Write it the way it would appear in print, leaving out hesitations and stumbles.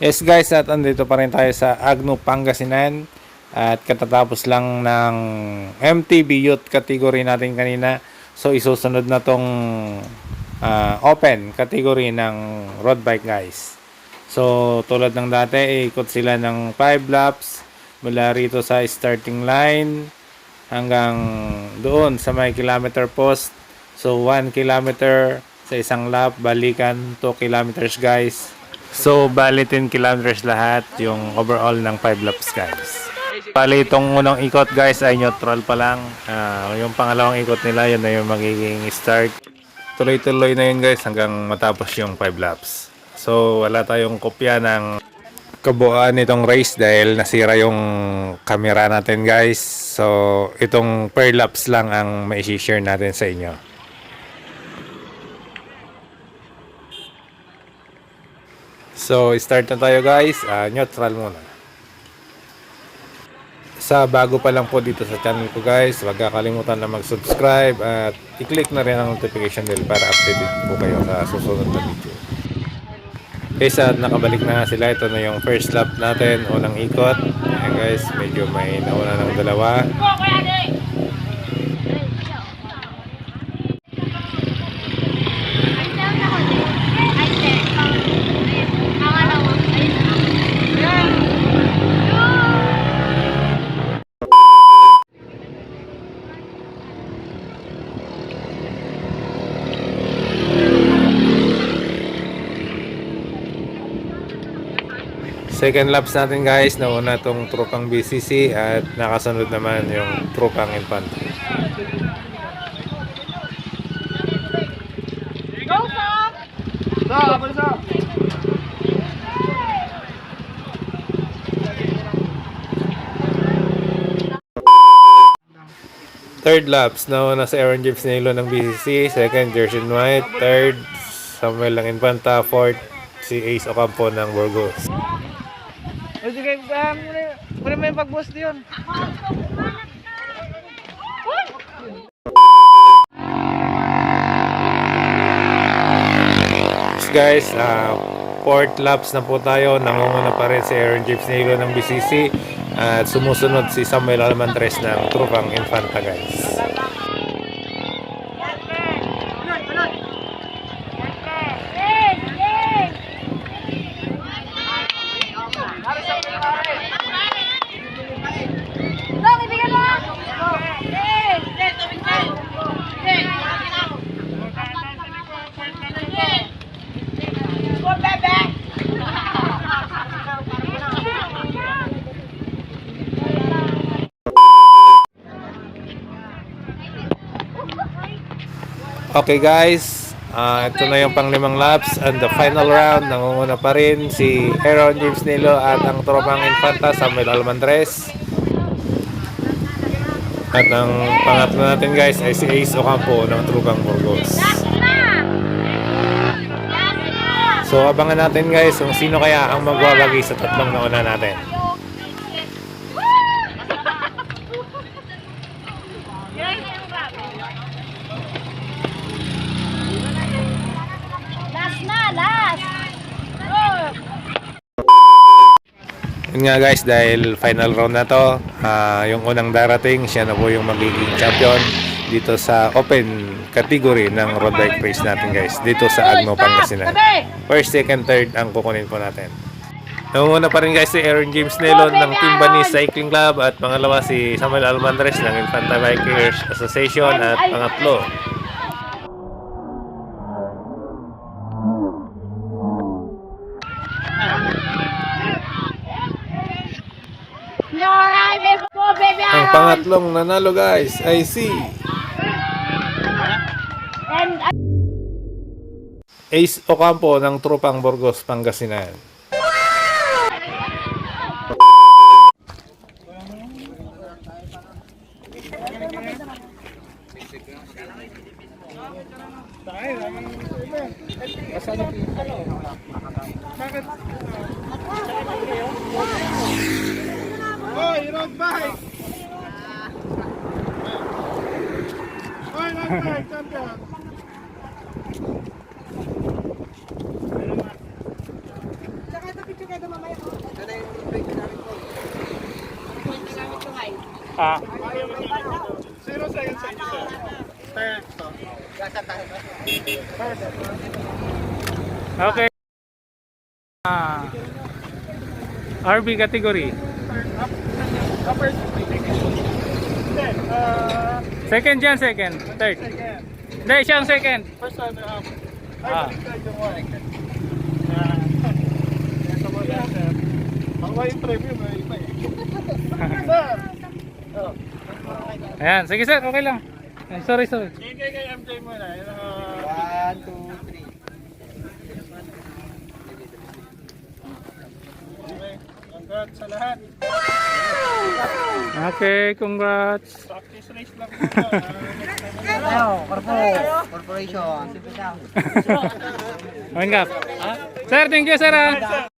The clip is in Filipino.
Yes guys, at andito pa rin tayo sa Agno, Pangasinan. At katatapos lang ng MTB Youth category natin kanina. So isusunod na tong open category ng road bike guys. So tulad ng dati, ikot sila ng 5 laps mula rito sa starting line hanggang doon sa may kilometer post. So 1 kilometer sa isang lap, balikan 2 kilometers guys. So, bali 10 kilometers lahat yung overall ng 5 laps guys. Bali itong unang ikot guys ay neutral pa lang. Yung pangalawang ikot nila yun na yung magiging start. Tuloy-tuloy na yun guys hanggang matapos yung 5 laps. So, wala tayong kopya ng kabuuan nitong race dahil nasira yung camera natin guys. So, itong per laps lang ang mai-share natin sa inyo. So, start na tayo guys. Neutral muna. Sa bago pa lang po dito sa channel ko guys, huwag kakalimutan na mag-subscribe at i-click na rin ang notification bell para updated po kayo sa susunod na video. Okay, sa nakabalik na sila. Ito na yung first lap natin, unang ikot. Ayan guys, medyo may nauna ng dalawa. Second laps natin guys, nauna itong tropang BCC at nakasunod naman yung tropang Infante. Go, Sam! Stop! Third laps, nauna sa Aaron James Nilo ng BCC, second Jerson White, third Samuel ng Infanta, fourth si Ace Ocampo ng Burgos. Sige, muna may pag-boss diyon. Guys, fourth laps na po tayo. Nangunguna pa rin si Aaron James Nilo ng BCC at sumusunod si Samuel Almantres ng Tropang Infanta guys. Okay guys, ito na yung pang-5 laps and the final round. Nangunguna pa rin si Aaron James Nilo at ang Tropang Infanta Samuel Almantres. At ang pangatlo natin guys ay si Ace Ocampo ng Tropang Burgos. So abangan natin guys kung sino kaya ang magwawagi sa tatlong nauna natin. Yun nga guys, dahil final round na to, yung unang darating, siya na po yung magiging champion dito sa open category ng road bike race natin guys, dito sa Agno, Pangasinan. First, second, third ang kukunin po natin. Nangunguna pa rin guys si Aaron James Nelon ng Team Banis Cycling Club at pangalawa si Samuel Almantres ng Infanta Bikers Association at pangatlo ang pangatlong nanalo guys ay si Ace Ocampo ng Tropang Burgos, Pangasinan. Hoy, road bike! Hoy, road bike, champion! Tsaka ito, picture ka naman. Ah, 0 seconds sa inyo, sir. Third. okay. RB category. Upper. Then, Second dyan, second. Third. second. Hindi, siyang second. First runner-up. Ay, Ah. baliktad yung one. Ito mo yan, sir. Ako yung preview, may iba eh. Sir! Oh. Ayan, sige sir, okay lang. Ay, sorry. Sige kay MJ muna. 1, 2, 3. Okay. Congrats sa lahat. Okay, congrats. Practice race lang muna. Corporation. Sir, thank you sir.